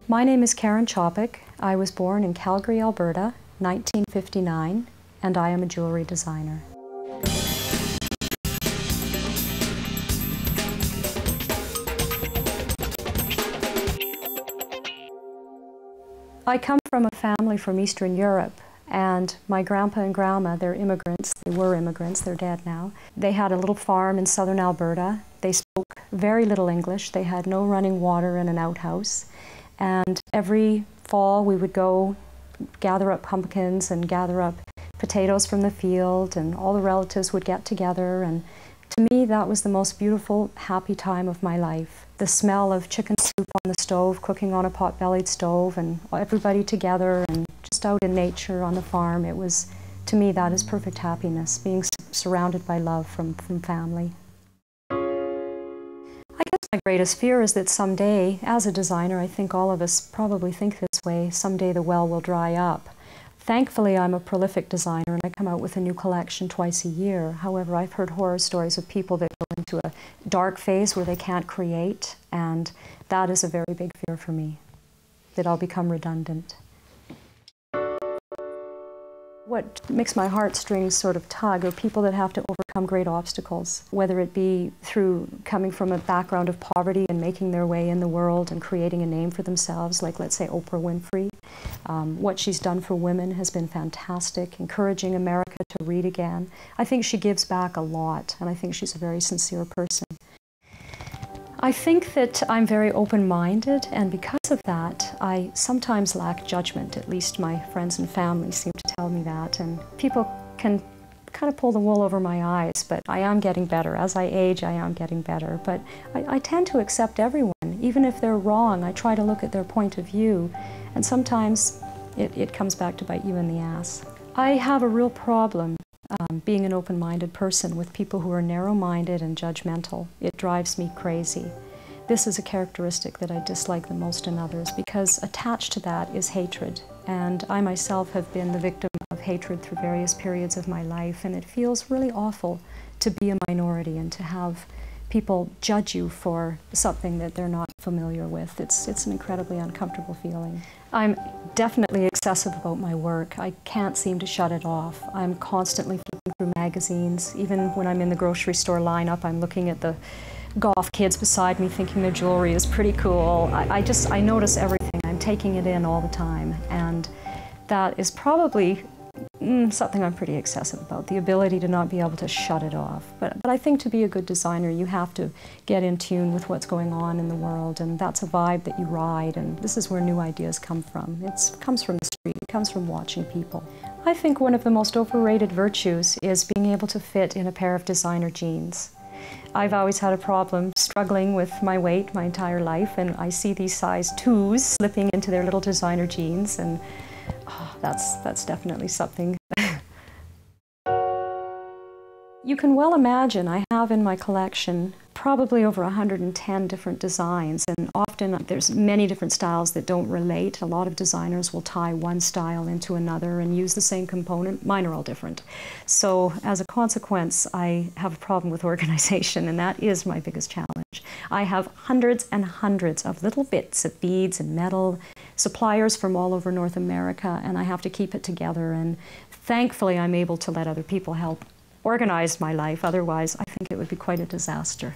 My name is Karyn Chopik. I was born in Calgary, Alberta, 1959, and I am a jewelry designer. I come from a family from Eastern Europe, and my grandpa and grandma, they're immigrants. They were immigrants, they're dead now. They had a little farm in southern Alberta. They spoke very little English. They had no running water in an outhouse. And every fall we would go gather up pumpkins and gather up potatoes from the field, and all the relatives would get together. And to me, that was the most beautiful, happy time of my life. The smell of chicken soup on the stove, cooking on a pot-bellied stove, and everybody together and just out in nature on the farm. It was, to me, that is perfect happiness, being surrounded by love from family. I guess my greatest fear is that someday, as a designer, I think all of us probably think this way, someday the well will dry up. Thankfully, I'm a prolific designer and I come out with a new collection twice a year. However, I've heard horror stories of people that go into a dark phase where they can't create, and that is a very big fear for me, that I'll become redundant. What makes my heartstrings sort of tug are people that have to overcome great obstacles, whether it be through coming from a background of poverty and making their way in the world and creating a name for themselves, like let's say Oprah Winfrey. What she's done for women has been fantastic, encouraging America to read again. I think she gives back a lot, and I think she's a very sincere person. I think that I'm very open-minded, and because of that, I sometimes lack judgment. At least my friends and family seem to tell me that, and people can kind of pull the wool over my eyes, but I am getting better. As I age, I am getting better, but I tend to accept everyone. Even if they're wrong, I try to look at their point of view, and sometimes it comes back to bite you in the ass. I have a real problem being an open-minded person with people who are narrow-minded and judgmental. It drives me crazy. This is a characteristic that I dislike the most in others, because attached to that is hatred. And I myself have been the victim of hatred through various periods of my life, and it feels really awful to be a minority and to have people judge you for something that they're not familiar with. It's an incredibly uncomfortable feeling. I'm definitely excessive about my work. I can't seem to shut it off. I'm constantly flipping through magazines. Even when I'm in the grocery store lineup, I'm looking at the golf kids beside me thinking their jewelry is pretty cool. I notice everything. I'm taking it in all the time, and that is probably something I'm pretty excessive about, the ability to not be able to shut it off. But I think to be a good designer, you have to get in tune with what's going on in the world, and that's a vibe that you ride, and this is where new ideas come from. It comes from the street, it comes from watching people. I think one of the most overrated virtues is being able to fit in a pair of designer jeans. I've always had a problem struggling with my weight my entire life, and I see these size 2s slipping into their little designer jeans, and that's definitely something. You can well imagine I have in my collection probably over 110 different designs, and often there's many different styles that don't relate. A lot of designers will tie one style into another and use the same component. Mine are all different. So as a consequence, I have a problem with organization, and that is my biggest challenge. I have hundreds and hundreds of little bits of beads and metal, suppliers from all over North America, and I have to keep it together, and thankfully I'm able to let other people help organize my life. Otherwise, I think it would be quite a disaster.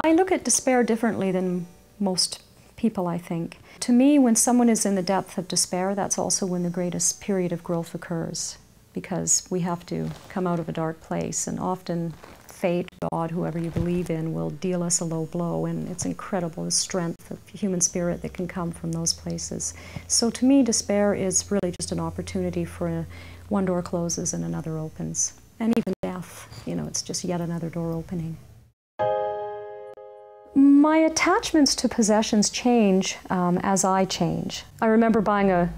I look at despair differently than most people, I think. To me, when someone is in the depth of despair, that's also when the greatest period of growth occurs, because we have to come out of a dark place, and often fate, God, whoever you believe in, will deal us a low blow, and it's incredible the strength of human spirit that can come from those places. So to me, despair is really just an opportunity for one door closes and another opens. And even death, it's just yet another door opening. My attachments to possessions change as I change. I remember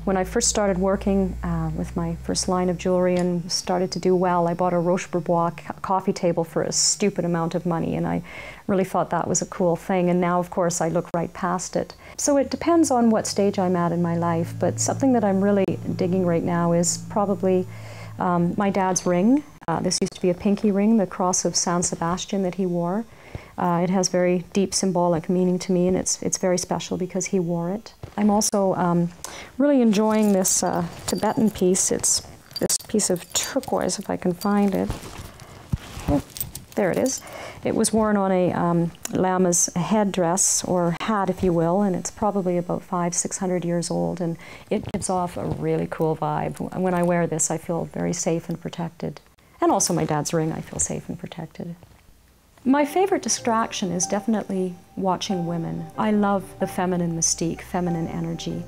when I first started working with my first line of jewelry and started to do well, I bought a Roche-Bobois coffee table for a stupid amount of money, and I really thought that was a cool thing, and now of course I look right past it. So it depends on what stage I'm at in my life, but something that I'm really digging right now is probably my dad's ring. This used to be a pinky ring, the cross of San Sebastian that he wore. It has very deep symbolic meaning to me, and it's very special because he wore it. I'm also really enjoying this Tibetan piece. It's this piece of turquoise, if I can find it. Oh, there it is. It was worn on a lama's headdress, or hat, if you will, and it's probably about 500–600 years old, and it gives off a really cool vibe. When I wear this, I feel very safe and protected. And also my dad's ring, I feel safe and protected. My favorite distraction is definitely watching women. I love the feminine mystique, feminine energy.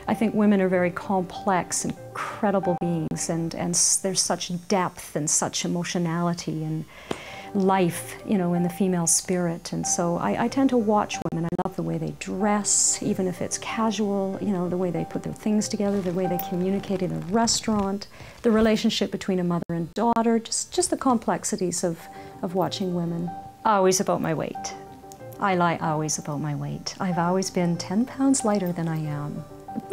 I think women are very complex, incredible beings, and there's such depth and such emotionality and life, you know, in the female spirit. And so I tend to watch women. I love the way they dress, even if it's casual, you know, the way they put their things together, the way they communicate in a restaurant, the relationship between a mother and daughter, just the complexities of watching women. Always about my weight. I lie always about my weight. I've always been 10 pounds lighter than I am.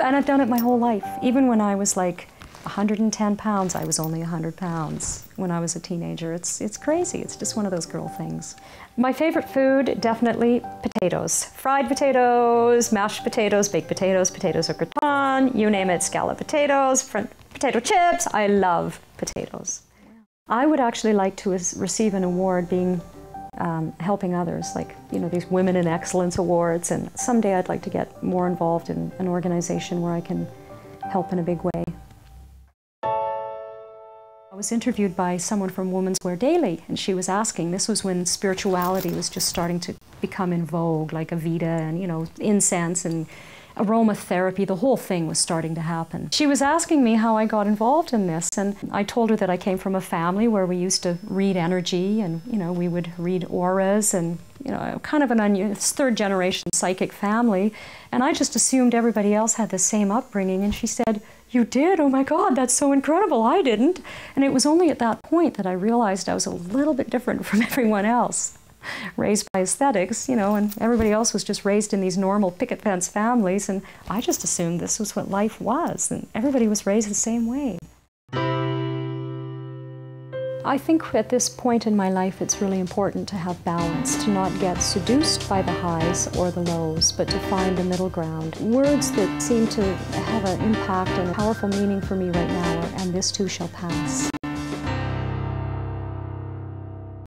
And I've done it my whole life. Even when I was like 110 pounds, I was only 100 pounds when I was a teenager. It's crazy. It's just one of those girl things. My favorite food, definitely potatoes. Fried potatoes, mashed potatoes, baked potatoes, potatoes au gratin, you name it, scalloped potatoes, potato chips. I love potatoes. I would actually like to receive an award being helping others, like, you know, these Women in Excellence Awards, and someday I'd like to get more involved in an organization where I can help in a big way. I was interviewed by someone from Women's Wear Daily, and she was asking, this was when spirituality was just starting to become in vogue, like Avita and, you know, incense and aromatherapy, the whole thing was starting to happen. She was asking me how I got involved in this, and I told her that I came from a family where we used to read energy, and, you know, we would read auras, and, you know, kind of an third generation psychic family, and I just assumed everybody else had the same upbringing. And she said, "You did? Oh my God, that's so incredible, I didn't." And it was only at that point that I realized I was a little bit different from everyone else. Raised by aesthetics, you know, and everybody else was just raised in these normal picket fence families, and I just assumed this was what life was, and everybody was raised the same way. I think at this point in my life it's really important to have balance, to not get seduced by the highs or the lows, but to find the middle ground. Words that seem to have an impact and a powerful meaning for me right now are, "and this too shall pass."